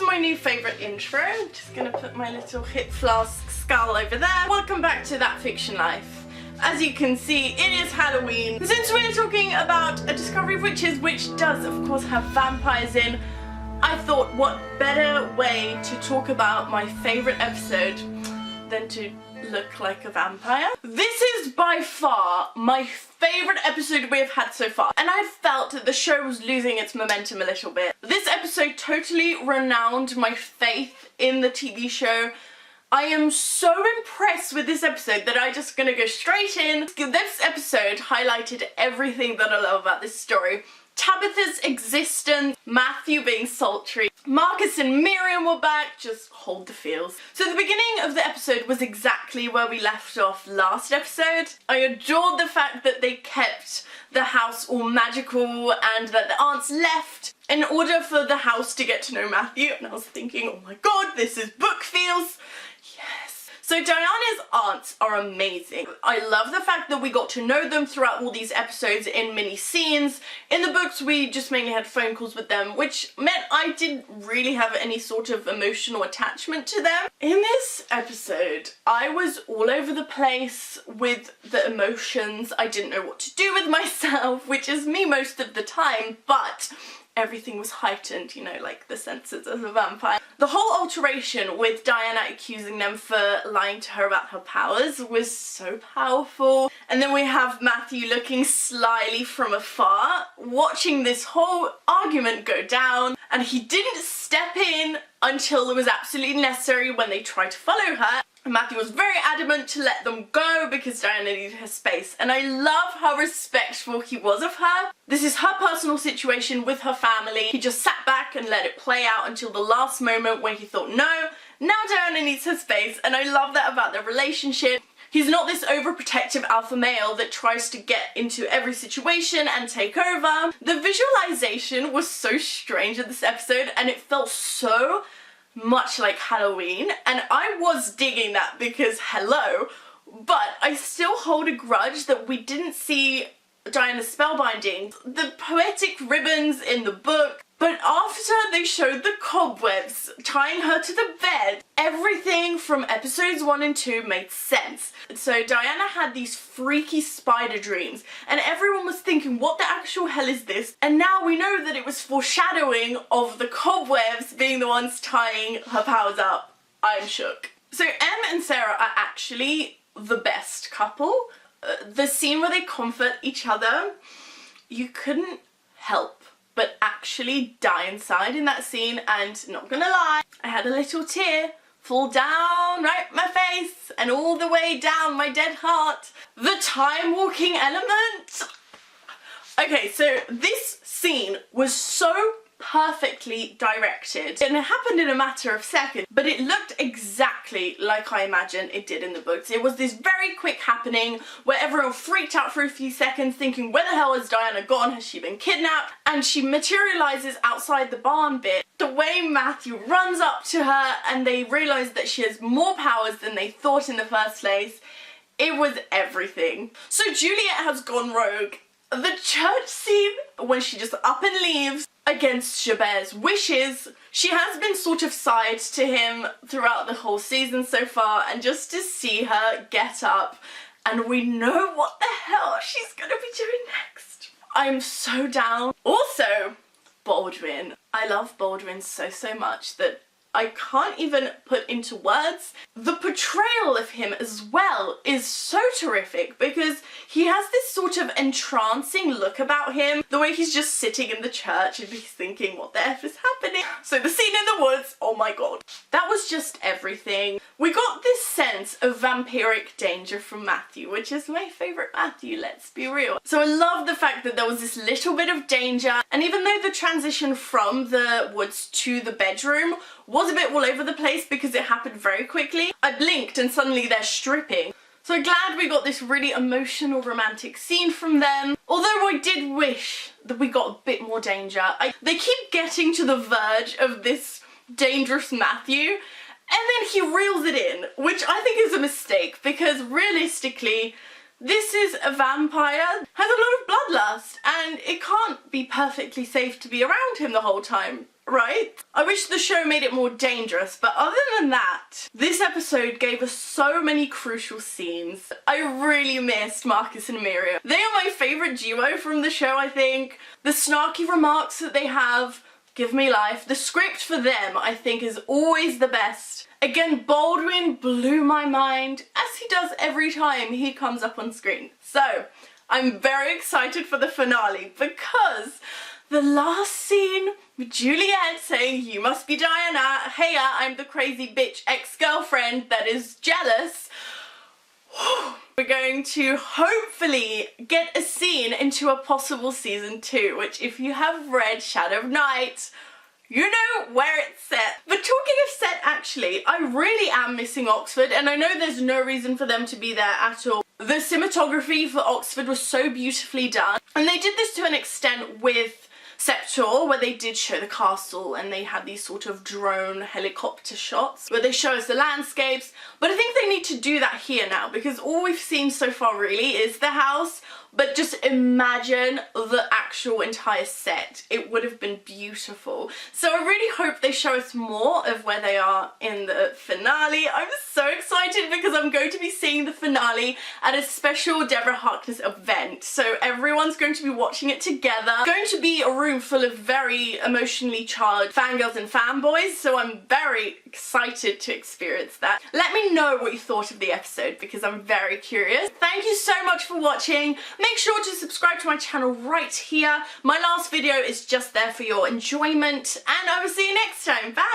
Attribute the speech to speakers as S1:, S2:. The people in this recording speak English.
S1: is my new favourite intro. I'm just gonna put my little hip flask skull over there. Welcome back to That Fiction Life. As you can see, it is Halloween. Since we're talking about A Discovery of Witches, which does of course have vampires in, I thought what better way to talk about my favourite episode than to look like a vampire. This is by far my favourite episode we have had so far, and I felt that the show was losing its momentum a little bit. This episode totally renowned my faith in the TV show. I am so impressed with this episode that I'm just gonna go straight in. This episode highlighted everything that I love about this story. Tabitha's existence, Matthew being sultry, Marcus and Miriam were back, just hold the feels. So the beginning of the episode was exactly where we left off last episode. I adored the fact that they kept the house all magical and that the aunts left in order for the house to get to know Matthew, and I was thinking, oh my god, this is book feels. Yes. So Diana's aunts are amazing. I love the fact that we got to know them throughout all these episodes in mini scenes. In the books we just mainly had phone calls with them, which meant I didn't really have any sort of emotional attachment to them. In this episode I was all over the place with the emotions. I didn't know what to do with myself, which is me most of the time, but everything was heightened, you know, like the senses as a vampire. The whole alteration with Diana accusing them for lying to her about her powers was so powerful. And then we have Matthew looking slyly from afar, watching this whole argument go down, and he didn't step in until it was absolutely necessary when they tried to follow her. Matthew was very adamant to let them go because Diana needed her space, and I love how respectful he was of her. This is her personal situation with her family. He just sat back and let it play out until the last moment where he thought, no, now Diana needs her space, and I love that about their relationship. He's not this overprotective alpha male that tries to get into every situation and take over. The visualization was so strange in this episode, and it felt so much like Halloween, and I was digging that because hello, but I still hold a grudge that we didn't see Diana's spellbinding, the poetic ribbons in the book, but after they showed the cobwebs tying her to the bed, everything from episodes 1 and 2 made sense. So Diana had these freaky spider dreams, and everyone was thinking, what the actual hell is this? And now we know that it was foreshadowing of the cobwebs being the ones tying her powers up. I'm shook. So Em and Sarah are actually the best couple. The scene where they comfort each other, you couldn't help but actually die inside in that scene, and not gonna lie, I had a little tear fall down right my face and all the way down my dead heart. The time walking element. Okay, so this scene was so perfectly directed, and it happened in a matter of seconds, but it looked exactly like I imagined it did in the books. It was this very quick happening where everyone freaked out for a few seconds thinking, where the hell has Diana gone? Has she been kidnapped? And she materializes outside the barn bit. The way Matthew runs up to her and they realize that she has more powers than they thought in the first place, it was everything. So Juliet has gone rogue. The church scene when she just up and leaves against Gebert's wishes, she has been sort of side to him throughout the whole season so far, and just to see her get up and we know what the hell she's gonna be doing next. I'm so down. Also, Baldwin. I love Baldwin so much that I can't even put into words. The portrayal of him as well is so terrific because he has this sort of entrancing look about him. The way he's just sitting in the church and he's thinking, what the F is happening? So the scene in the woods, oh my god. That was just everything. We got this sense of vampiric danger from Matthew, which is my favourite Matthew, let's be real. So I love the fact that there was this little bit of danger, and even though the transition from the woods to the bedroom was a bit all over the place because it happened very quickly, I blinked and suddenly they're stripping. So I'm glad we got this really emotional romantic scene from them, although I did wish that we got a bit more danger. They keep getting to the verge of this dangerous Matthew, and then he reels it in, which I think is a mistake because realistically this is a vampire, has a lot of bloodlust, and it can't be perfectly safe to be around him the whole time, right? I wish the show made it more dangerous, but other than that, this episode gave us so many crucial scenes. I really missed Marcus and Miriam. They are my favourite duo from the show, I think. The snarky remarks that they have give me life. The script for them, I think, is always the best. Again, Baldwin blew my mind, as he does every time he comes up on screen. So, I'm very excited for the finale because the last scene with Juliet saying, "You must be Diana, hey, I'm the crazy bitch ex-girlfriend that is jealous." We're going to hopefully get a scene into a possible season 2, which if you have read Shadow of Night, you know where it's set. But talking of set, actually, I really am missing Oxford, and I know there's no reason for them to be there at all. The cinematography for Oxford was so beautifully done, and they did this to an extent with Septor, where they did show the castle and they had these sort of drone helicopter shots where they show us the landscapes, but I think they need to do that here now because all we've seen so far really is the house, but just imagine the actual entire set. It would have been beautiful. So I really hope they show us more of where they are in the finale. I'm so excited because I'm going to be seeing the finale at a special Deborah Harkness event. So everyone's going to be watching it together. It's going to be a room full of very emotionally charged fangirls and fanboys, so I'm very excited to experience that. Let me know what you thought of the episode because I'm very curious. Thank you so much for watching. Make sure to subscribe to my channel right here. My last video is just there for your enjoyment, and I will see you next time. Bye!